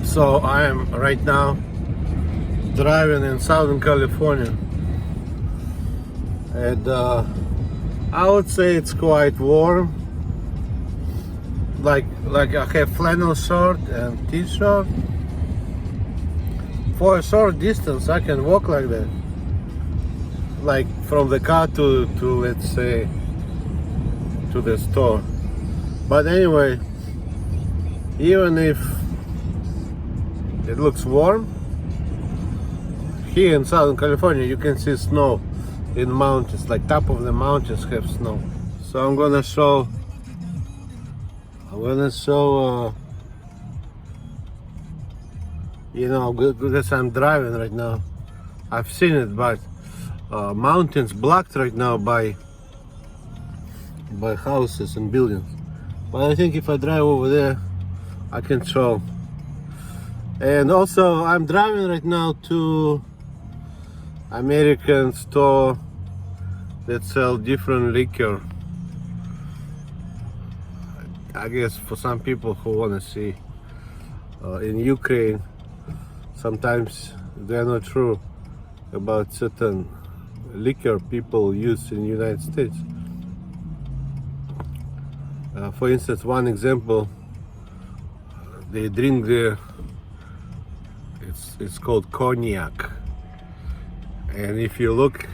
So I am right now driving in Southern California, and I would say it's quite warm. Like I have flannel shirt and t-shirt. For a short distance, I can walk like that, like from the car to let's say to the store. But anyway, even if it looks warm, here in Southern California you can see snow in mountains, like top of the mountains have snow. So I'm gonna show because I'm driving right now. I've seen it, but mountains blocked right now by houses and buildings. But I think if I drive over there, I can show. And also, I'm driving right now to American store that sell different liquor. I guess for some people who want to see. In Ukraine, sometimes they're not true about certain liquor people use in the United States. For instance, one example, they drink it's called cognac. And if you look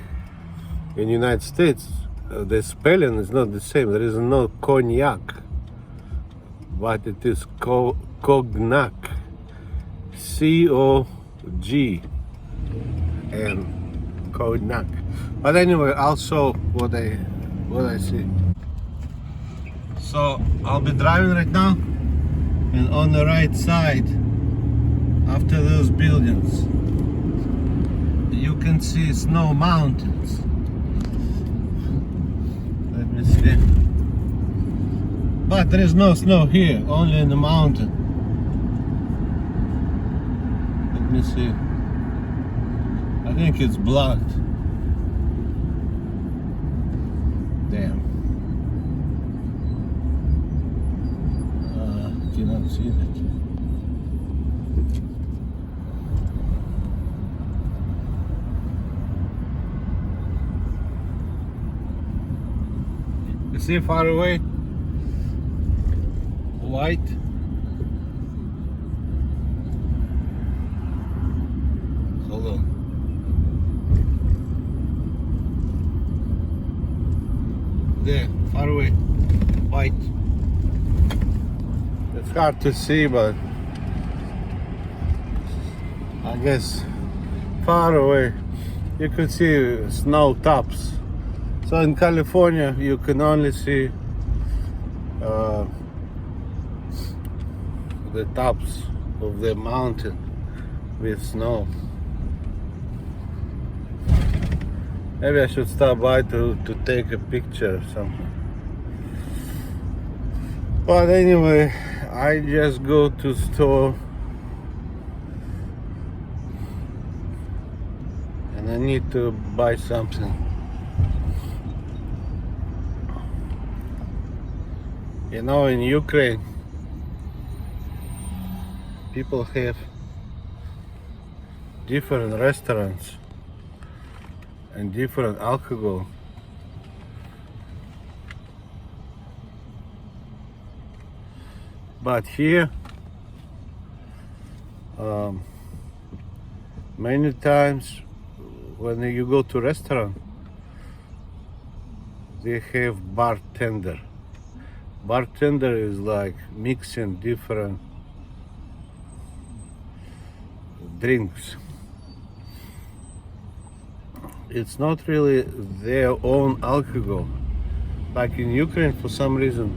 in the United States, the spelling is not the same. There is no cognac, but it is cognac, C-O-G, and cognac. But anyway, I'll show what I see. So I'll be driving right now, and on the right side, after those buildings, you can see snow mountains. Let me see. But there is no snow here, only in the mountain. Let me see. I think it's blocked. Damn. Cannot see that. You see far away? White. Hold on. There, far away. White. It's hard to see, but I guess far away you could see snow tops. So in California you can only see the tops of the mountain with snow. Maybe I should stop by to take a picture or something. But anyway, I just go to store and I need to buy something. You know, in Ukraine, people have different restaurants and different alcohol. But here, many times when you go to restaurant, they have bartender. Bartender is like mixing different drinks. It's not really their own alcohol. Like in Ukraine, for some reason,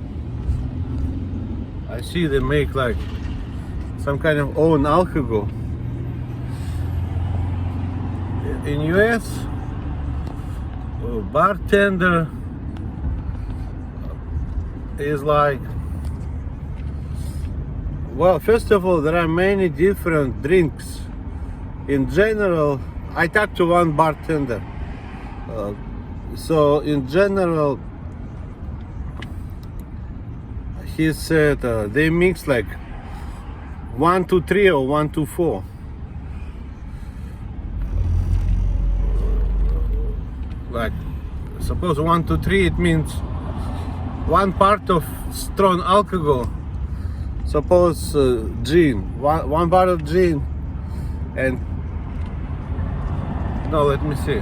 I see they make like some kind of own alcohol. In US, bartender is like, well, first of all, there are many different drinks. In general, I talked to one bartender. So in general, he said they mix like 1 to 3 or 1 to 4. Like, suppose 1 to 3, it means one part of strong alcohol. Suppose gin, one part of gin, and no, let me see.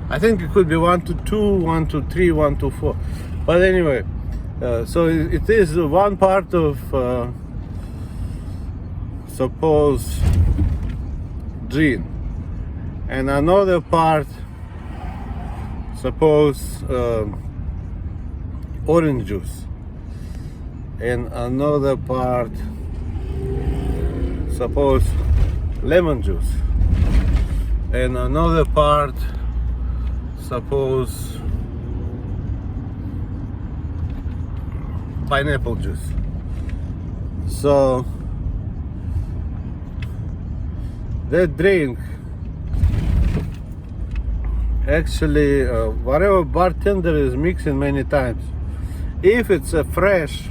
I think it could be 1 to 2, 1 to 3, 1 to 4. But anyway, so it is one part of suppose gin, and another part suppose orange juice, and another part suppose lemon juice, and another part suppose pineapple juice. So that drink actually whatever bartender is mixing many times, if it's a fresh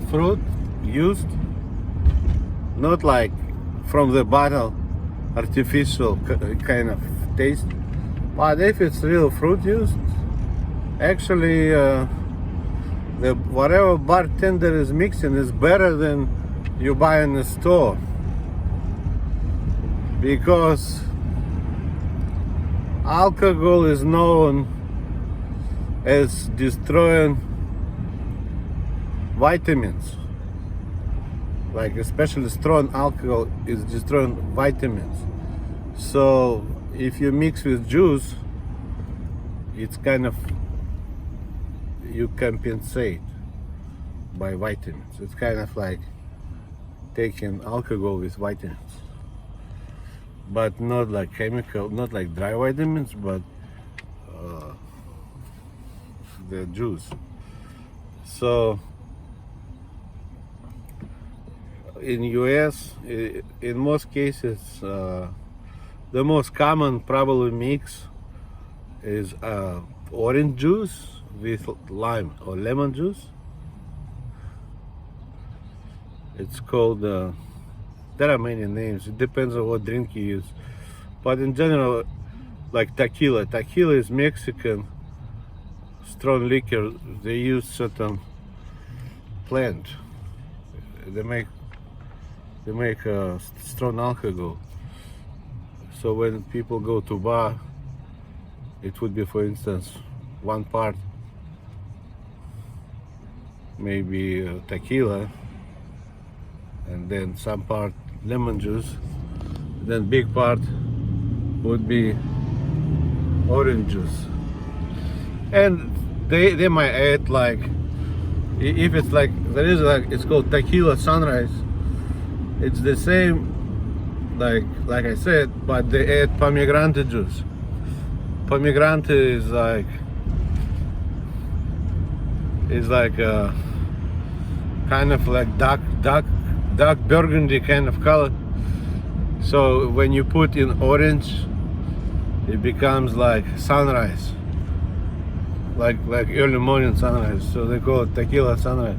fruit used, not like from the bottle artificial kind of taste, but if it's real fruit used, actually the whatever bartender is mixing is better than you buy in the store, because alcohol is known as destroying vitamins. Like especially strong alcohol is destroying vitamins. So if you mix with juice, it's kind of, you compensate by vitamins. It's kind of like taking alcohol with vitamins, but not like chemical, not like dry vitamins, but the juice. So in US, in most cases, the most common probably mix is orange juice with lime or lemon juice. It's called, there are many names, it depends on what drink you use. But in general, like tequila. Tequila is Mexican strong liquor. They use certain plant. They make strong alcohol. So when people go to bar, it would be, for instance, one part maybe tequila, and then some part lemon juice, then big part would be orange juice. And they might add, like, if it's like, there is like, it's called tequila sunrise, it's the same like I said, but they add pomegranate juice. Pomegranate is like a kind of like dark burgundy kind of color. So when you put in orange, it becomes like sunrise, like early morning sunrise. So they call it tequila sunrise.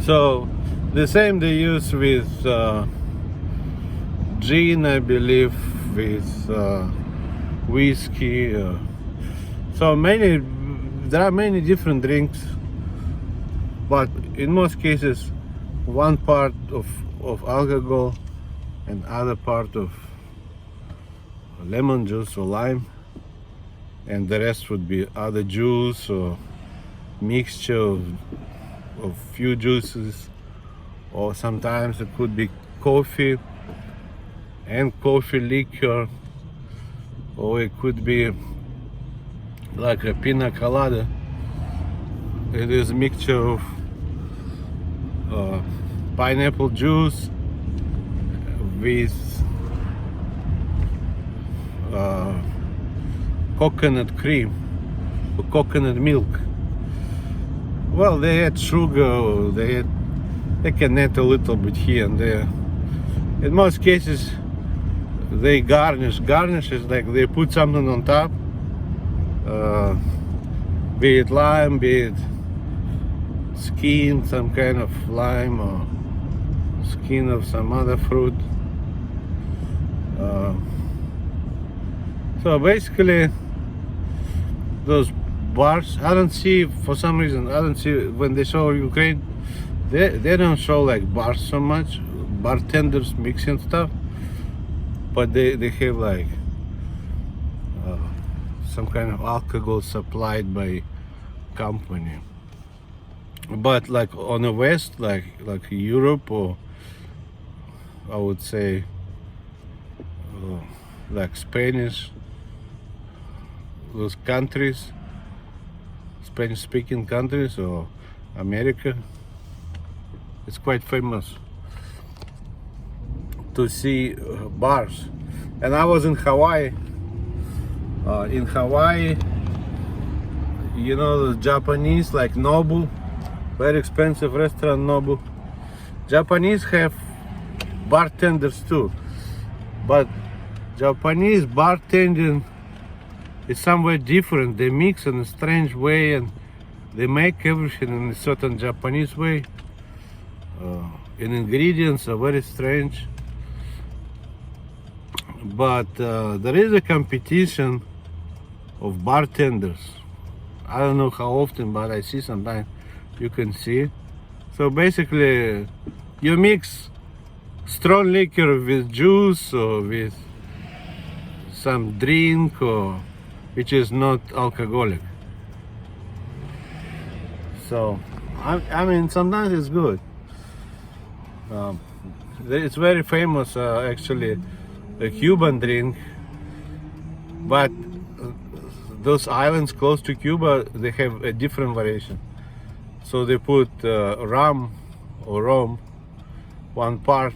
So the same they use with gin, I believe, with whiskey. So there are many different drinks, but in most cases, one part of alcohol and other part of lemon juice or lime, and the rest would be other juice or mixture of few juices, or sometimes it could be coffee and coffee liquor, or it could be like a pina colada. It is a mixture of pineapple juice with coconut cream or coconut milk. Well, they add sugar, they can add a little bit here and there. In most cases, they garnish. Garnish is like they put something on top, be it lime, be it skin, some kind of lime or skin of some other fruit. So basically, those bars, I don't see, for some reason, I don't see when they show Ukraine, they don't show like bars so much, bartenders mixing stuff, but they have like some kind of alcohol supplied by company. But like on the west, like Europe, or I would say like Spanish, those countries, Spanish speaking countries, or America, it's quite famous to see bars. And I was in Hawaii. In Hawaii, you know, the Japanese, like Nobu, very expensive restaurant, Nobu. Japanese have bartenders too, but Japanese bartending is somewhere different. They mix in a strange way, and they make everything in a certain Japanese way. And ingredients are very strange. But there is a competition of bartenders. I don't know how often, but I see sometimes. You can see. So basically, you mix strong liquor with juice or with some drink, or which is not alcoholic. So I mean, sometimes it's good. It's very famous, actually, a Cuban drink, but those islands close to Cuba, they have a different variation. So they put rum or rum, one part,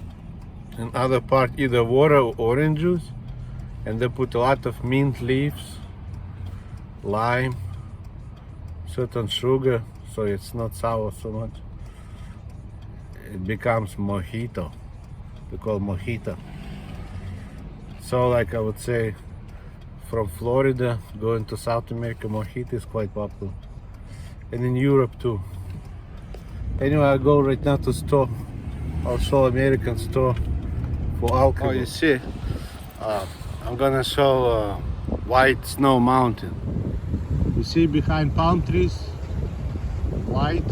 and other part either water or orange juice, and they put a lot of mint leaves, lime, certain sugar, so it's not sour so much. It becomes mojito. They call mojito. So like I would say, from Florida going to South America, mojito is quite popular, and in Europe too. Anyway, I go right now to store. I'll show American store for alcohol. Oh, you see, I'm gonna show White Snow Mountain. You see behind palm trees, white.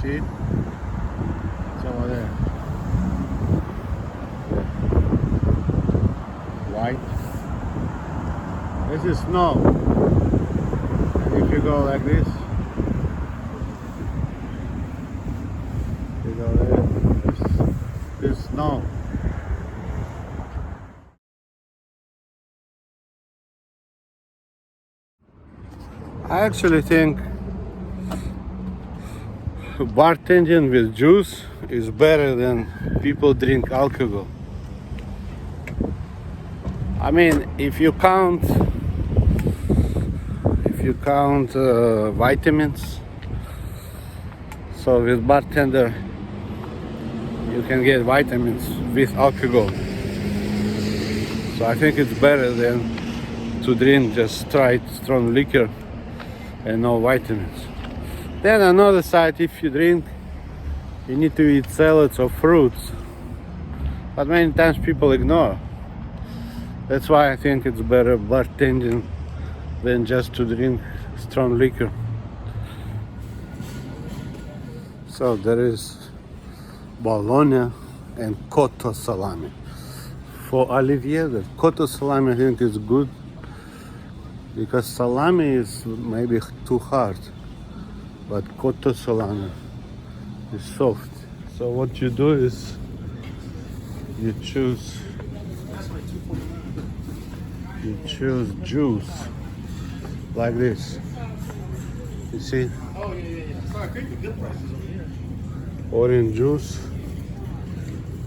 See, it's over there. White. This is snow. And if you go like this, you go there, there's snow. I actually think bartending with juice is better than people drink alcohol. I mean, if you count vitamins, so with bartender you can get vitamins with alcohol. So I think it's better than to drink just strong liquor and no vitamins. Then another side, if you drink, you need to eat salads or fruits, but many times people ignore. That's why I think it's better bartending than just to drink strong liquor. So there is bologna and cotto salami. For Olivier, the cotto salami I think is good, because salami is maybe too hard, but cotto salami is soft. So what you do is you choose juice like this. You see? Oh yeah. So I think the good prices over here. Orange juice.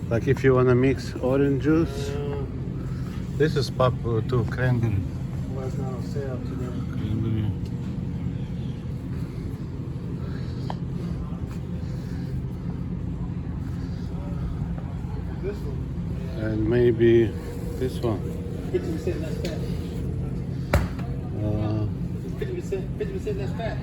Like if you wanna mix orange juice, this is popular too. Cranberry. Well, it's not on sale today. Cranberry. This one. And maybe this one. 50% less fat. 50% less fat.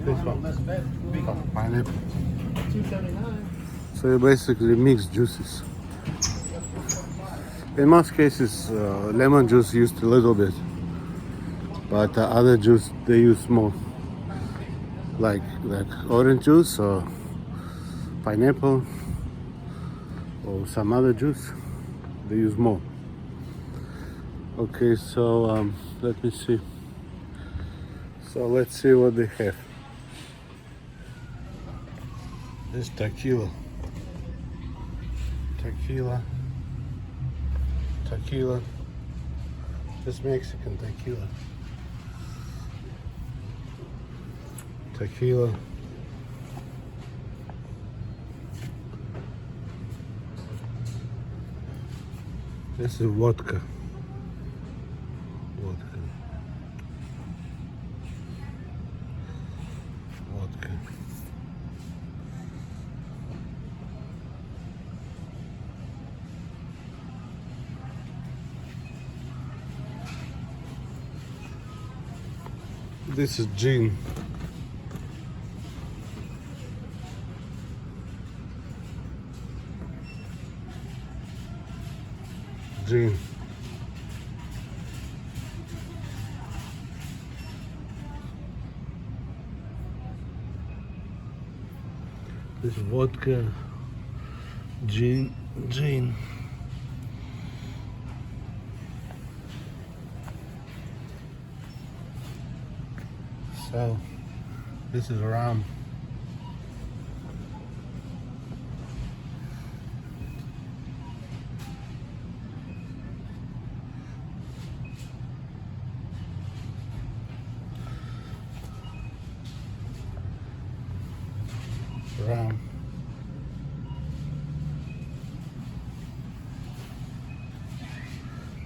This one. Less fat. Pineapple. $2.79. So you basically mix juices. In most cases, lemon juice used a little bit, but other juice they use more, like orange juice or pineapple or some other juice. They use more. Okay, so let me see. So let's see what they have. This tequila. Tequila. This Mexican tequila. Tequila. This is vodka. Vodka. This is gin. Gin. This is vodka. Gin. So, this is rum.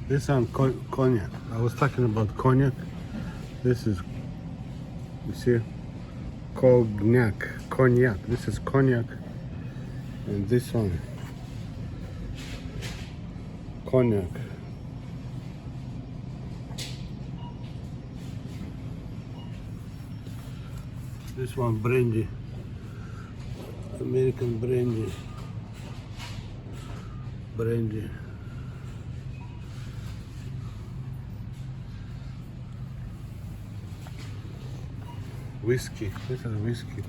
This is cognac. I was talking about cognac. This is, you see, cognac. This is cognac, and this one, cognac. This one brandy, American brandy. Whiskey. This is whiskey.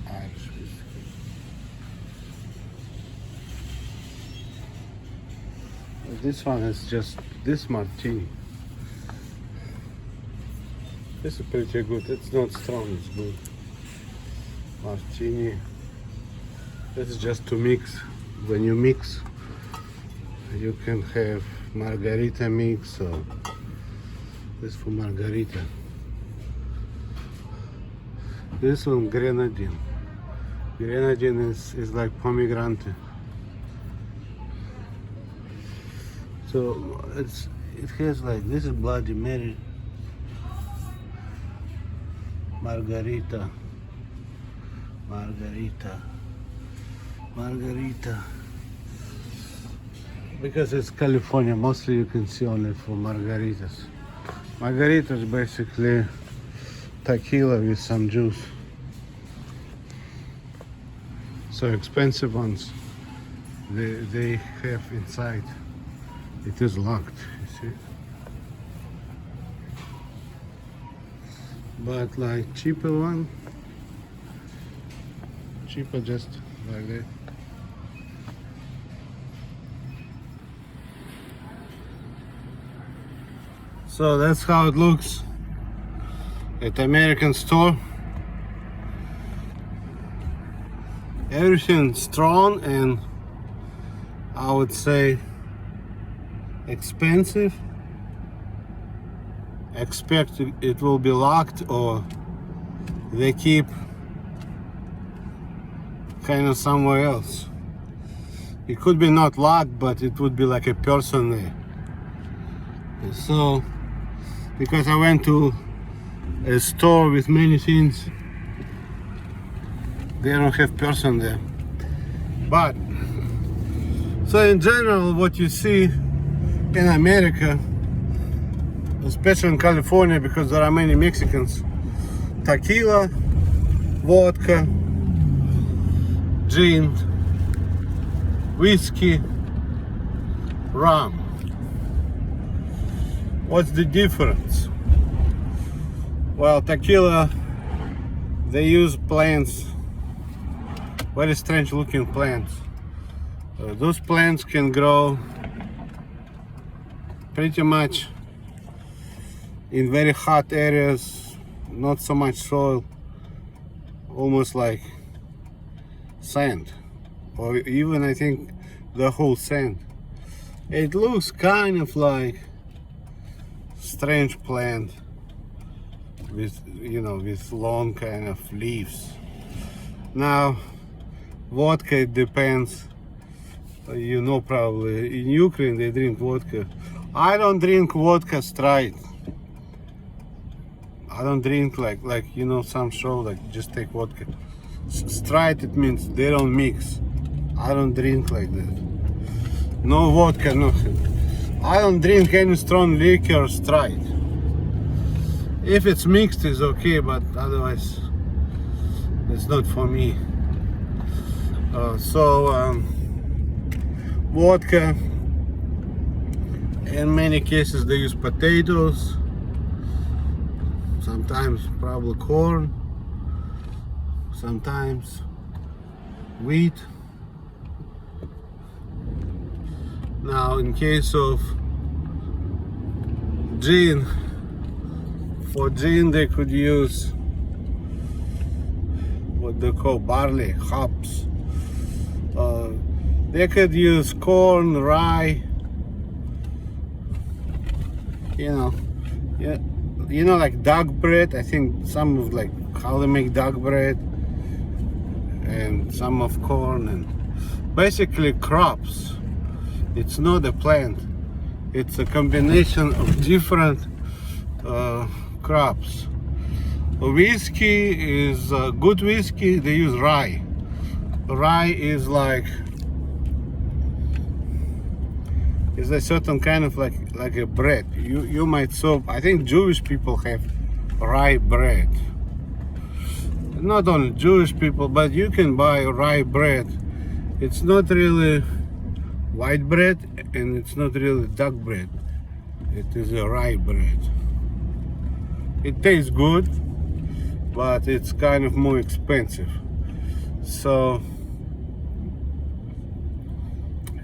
Irish whiskey. This one is just this martini. This is pretty good. It's not strong, it's good. Martini. This is just to mix. When you mix, you can have margarita mix or this for margarita. This one grenadine. Grenadine is like pomegranate. So it has like, this is Bloody Mary, margarita, because it's California, mostly you can see only for margaritas. Margarita is basically tequila with some juice. So expensive ones, they have inside. It is locked, you see. But like cheaper one, cheaper just like that. So that's how it looks at the American store. Everything strong and I would say expensive. Expect it will be locked or they keep kind of somewhere else. It could be not locked, but it would be like a person there. So, because I went to a store with many things, they don't have person there. But, so in general, what you see in America, especially in California, because there are many Mexicans, tequila, vodka, gin, whiskey, rum. What's the difference? Well, tequila, they use plants, very strange looking plants. Those plants can grow pretty much in very hot areas, not so much soil, almost like sand, or even I think the whole sand. It looks kind of like strange plant with, you know, with long kind of leaves. Now, vodka, it depends. You know, probably in Ukraine they drink vodka. I don't drink vodka straight. I don't drink like you know, some show like just take vodka straight. It means they don't mix. I don't drink like that. No vodka, nothing. I don't drink any strong liquor straight. If it's mixed, it's okay, but otherwise, it's not for me. Vodka. In many cases, they use potatoes. Sometimes probably corn. Sometimes wheat. Now, in case of gin, for gin they could use what they call barley, hops. They could use corn, rye, you know, like dog bread. I think some of like how they make dog bread, and some of corn, and basically crops. It's not a plant. It's a combination of different crops. Whiskey is good whiskey. They use rye. Rye is like a certain kind of like a bread. You might so I think Jewish people have rye bread. Not only Jewish people, but you can buy rye bread. It's not really white bread, and it's not really dark bread. It is a rye bread. It tastes good, but it's kind of more expensive. So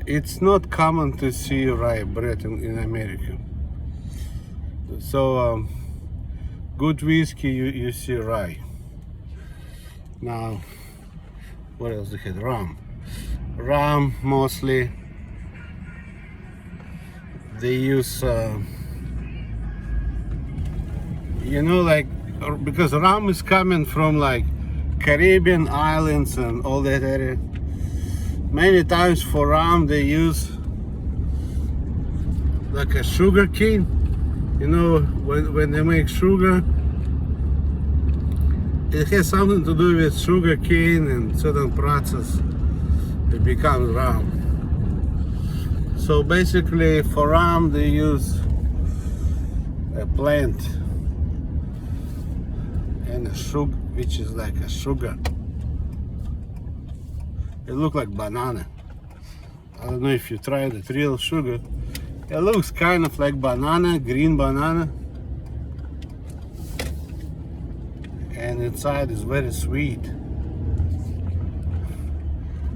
it's not common to see rye bread in America. So good whiskey, you see rye. Now, what else they had? Rum mostly. They use, you know, like, because rum is coming from like Caribbean islands and all that area. Many times for rum they use like a sugar cane. You know, when they make sugar, it has something to do with sugar cane and certain process. It becomes rum. So basically for rum they use a plant and a sugar, which is like a sugar. It looks like banana. I don't know if you tried it, real sugar. It looks kind of like banana, green banana. And inside is very sweet.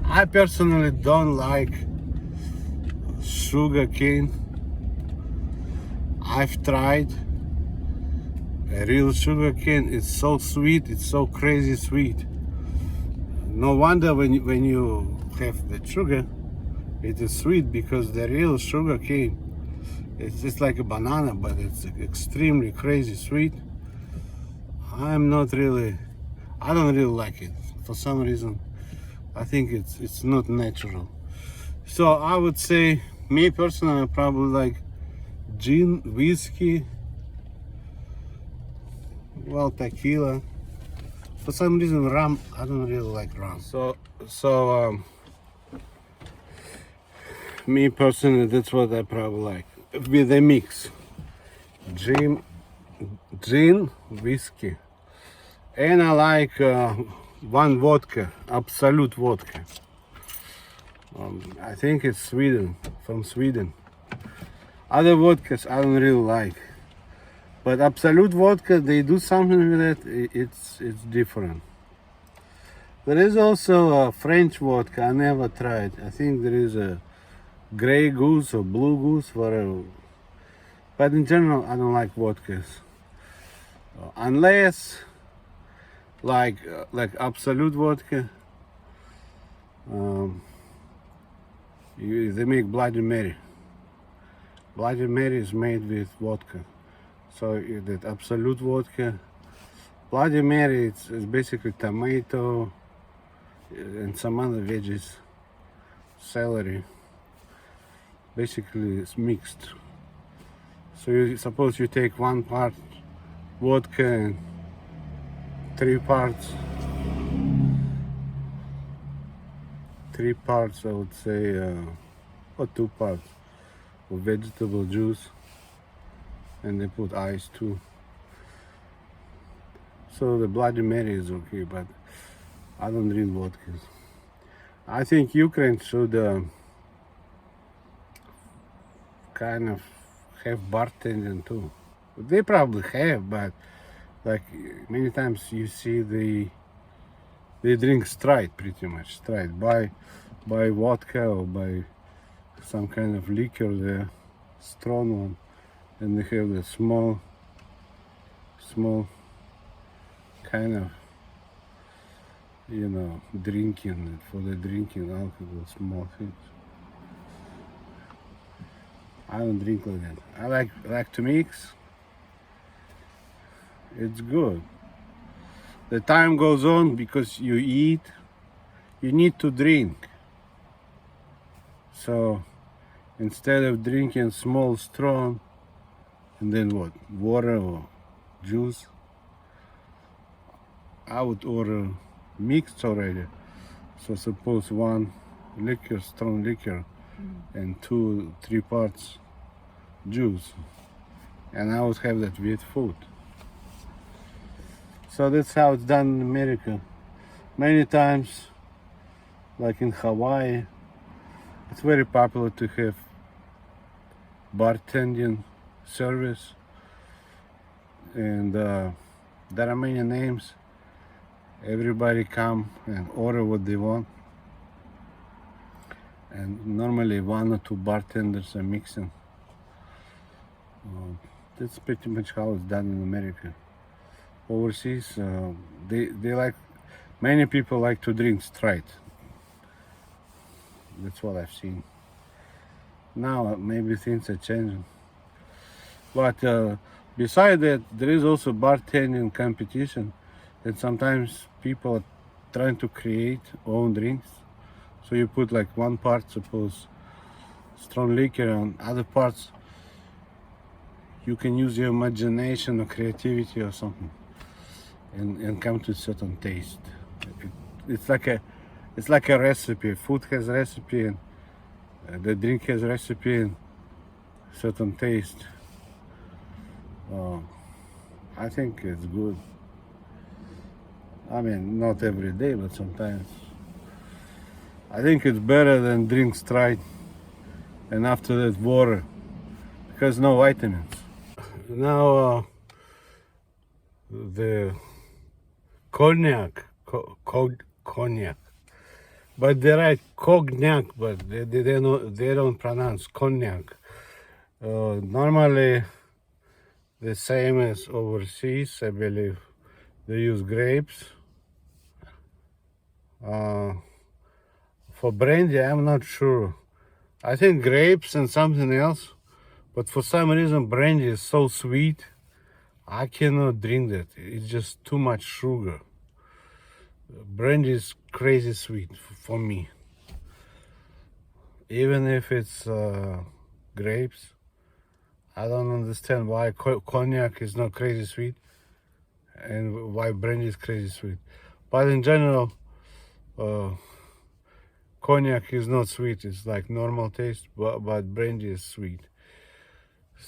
I personally don't like sugar cane. I've tried a real sugar cane. It's so sweet, it's so crazy sweet. No wonder when you have the sugar, it is sweet, because the real sugar cane, it's just like a banana, but it's extremely crazy sweet. I don't really like it for some reason. I think it's not natural. So I would say, me personally, I probably like gin, whiskey, well, tequila. For some reason, rum, I don't really like rum. So me personally, that's what I probably like. With a mix. Gin, whiskey. And I like one vodka, Absolute vodka. I think it's Sweden, from Sweden. Other vodkas I don't really like. But Absolute vodka, they do something with it, it's different. There is also a French vodka, I never tried. I think there is a Grey Goose or Blue Goose, whatever. But in general, I don't like vodkas. Unless, like Absolute vodka, they make Bloody Mary. Bloody Mary is made with vodka. So that Absolute vodka, Bloody Mary, it's basically tomato and some other veggies, celery. Basically, it's mixed. So you suppose you take 1 part vodka and 3 parts, I would say, or 2 parts of vegetable juice, and they put ice too. So the Bloody Mary is okay, but I don't drink vodkas. I think Ukraine should kind of have bartending too. They probably have, but like many times you see they drink straight, pretty much straight, by vodka or by some kind of liquor there, strong one, and they have the small kind of, you know, drinking, for the drinking alcohol, small things. I don't drink like that. I like to mix. It's good. The time goes on because you eat, you need to drink. So instead of drinking small, strong, and then what, water or juice, I would order mixed already. So suppose 1 liquor, strong liquor, and 2-3 parts juice, and I would have that with food. So that's how it's done in America. Many times, like in Hawaii, it's very popular to have bartending service, and there are many names. Everybody come and order what they want, and normally 1 or 2 bartenders are mixing. That's pretty much how it's done in America. Overseas, they like, many people like to drink straight. That's what I've seen. Now maybe things are changing. But besides that, there is also bartending competition, and sometimes people are trying to create own drinks. So you put like 1 part, suppose, strong liquor, and other parts you can use your imagination or creativity or something, and come to a certain taste. It's like a recipe. Food has a recipe, and the drink has a recipe and certain taste. I think it's good. I mean, not every day, but sometimes. I think it's better than drink straight and after that water, because no vitamins. Now the cognac, cognac, but they write cognac, but they don't pronounce cognac. Normally the same as overseas, I believe. They use grapes. For brandy, I'm not sure. I think grapes and something else, but for some reason brandy is so sweet, I cannot drink that. It's just too much sugar. Brandy is crazy sweet for me. Even if it's grapes, I don't understand why cognac is not crazy sweet and why brandy is crazy sweet. But in general, cognac is not sweet. It's like normal taste, but brandy is sweet.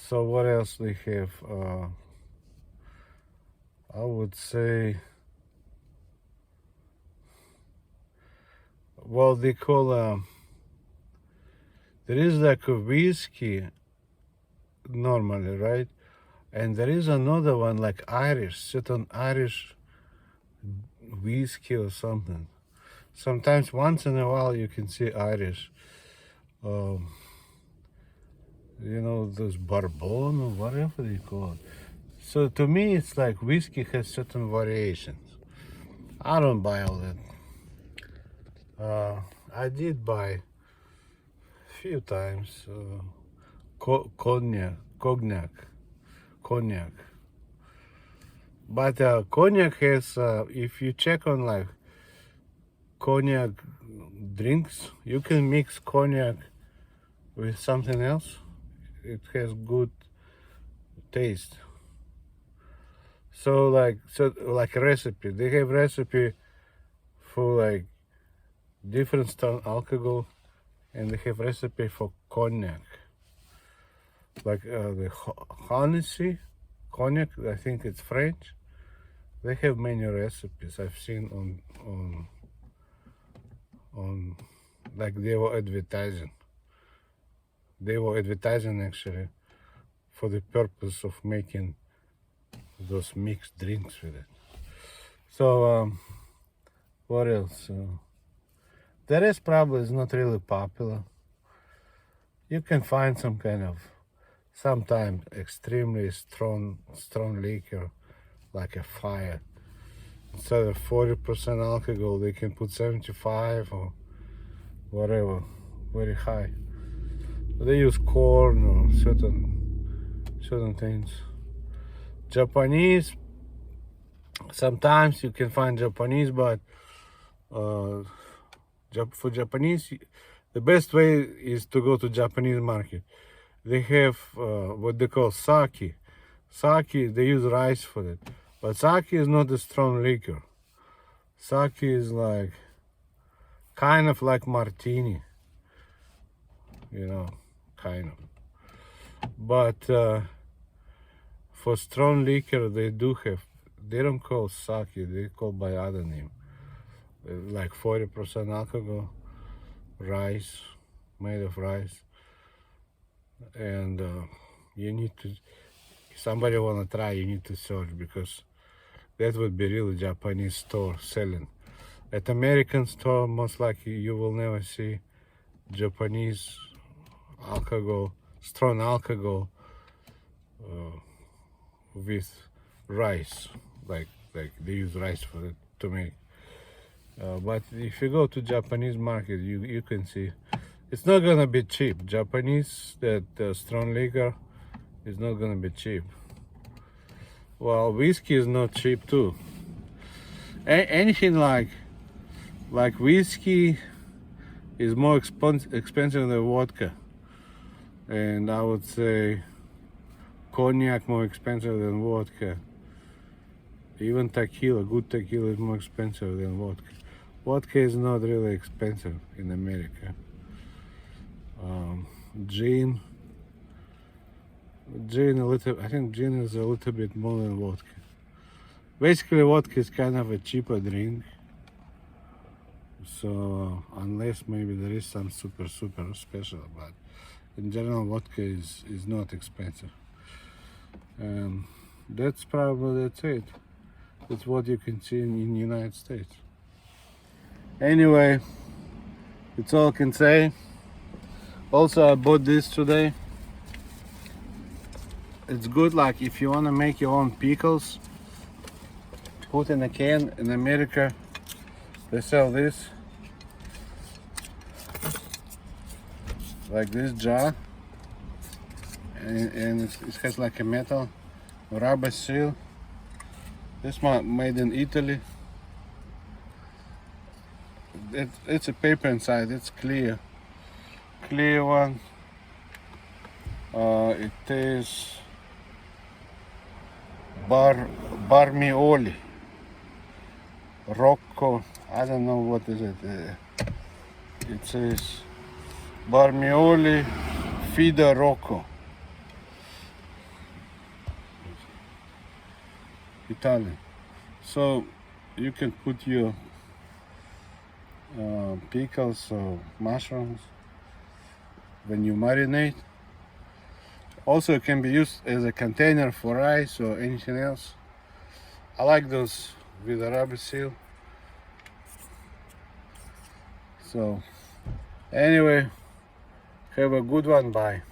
So what else they have? I would say, well, they call there is like a whiskey normally, right? And there is another one like Irish, certain Irish whiskey or something. Sometimes once in a while you can see Irish. You know, those bourbon or whatever they call it. So to me, it's like whiskey has certain variations. I don't buy all that. I did buy a few times cognac. But cognac has, if you check on like cognac drinks, you can mix cognac with something else. It has good taste. So like a recipe. They have recipe for like different strong alcohol, and they have recipe for cognac. Like the Hennessy cognac, I think it's French. They have many recipes I've seen on like they were advertising. They were advertising actually for the purpose of making those mixed drinks with it. So what else? The rest probably is not really popular. You can find some kind of sometimes extremely strong liquor like a fire. Instead of 40% alcohol, they can put 75 or whatever, very high. They use corn or certain things. Japanese, sometimes you can find Japanese, but for Japanese, the best way is to go to Japanese market. They have what they call sake. Sake, they use rice for it. But sake is not a strong liquor. Sake is like, kind of like martini. You know, kind of. But for strong liquor, they don't call sake, they call by other name. Like 40% alcohol, rice, made of rice. And you need to, if somebody wanna try, you need to search, because that would be really Japanese store selling. At American store, most likely you will never see Japanese alcohol, strong alcohol with rice, like they use rice for it to make. But if you go to Japanese market, you can see it's not gonna be cheap. Japanese strong liquor is not gonna be cheap. Well, whiskey is not cheap too. Anything like whiskey is more expensive than vodka, and I would say cognac more expensive than vodka. Even tequila, good tequila is more expensive than vodka. Vodka is not really expensive in America. Gin a little. I think gin is a little bit more than vodka. Basically, vodka is kind of a cheaper drink. So unless maybe there is some super special, but in general, vodka is not expensive. That's it. That's what you can see in the United States. Anyway, that's all I can say. Also, I bought this today. It's good, like if you want to make your own pickles, put in a can. In America, they sell this, like this jar, and it has like a metal rubber seal. This one made in Italy. it's a paper inside. It's clear one. It is barmioli Rocco. I don't know what is it. It says barmioli fida Rocco, Italian. So you can put your pickles or mushrooms when you marinate. Also, it can be used as a container for rice or anything else. I like those with a rubber seal. So anyway, have a good one. Bye.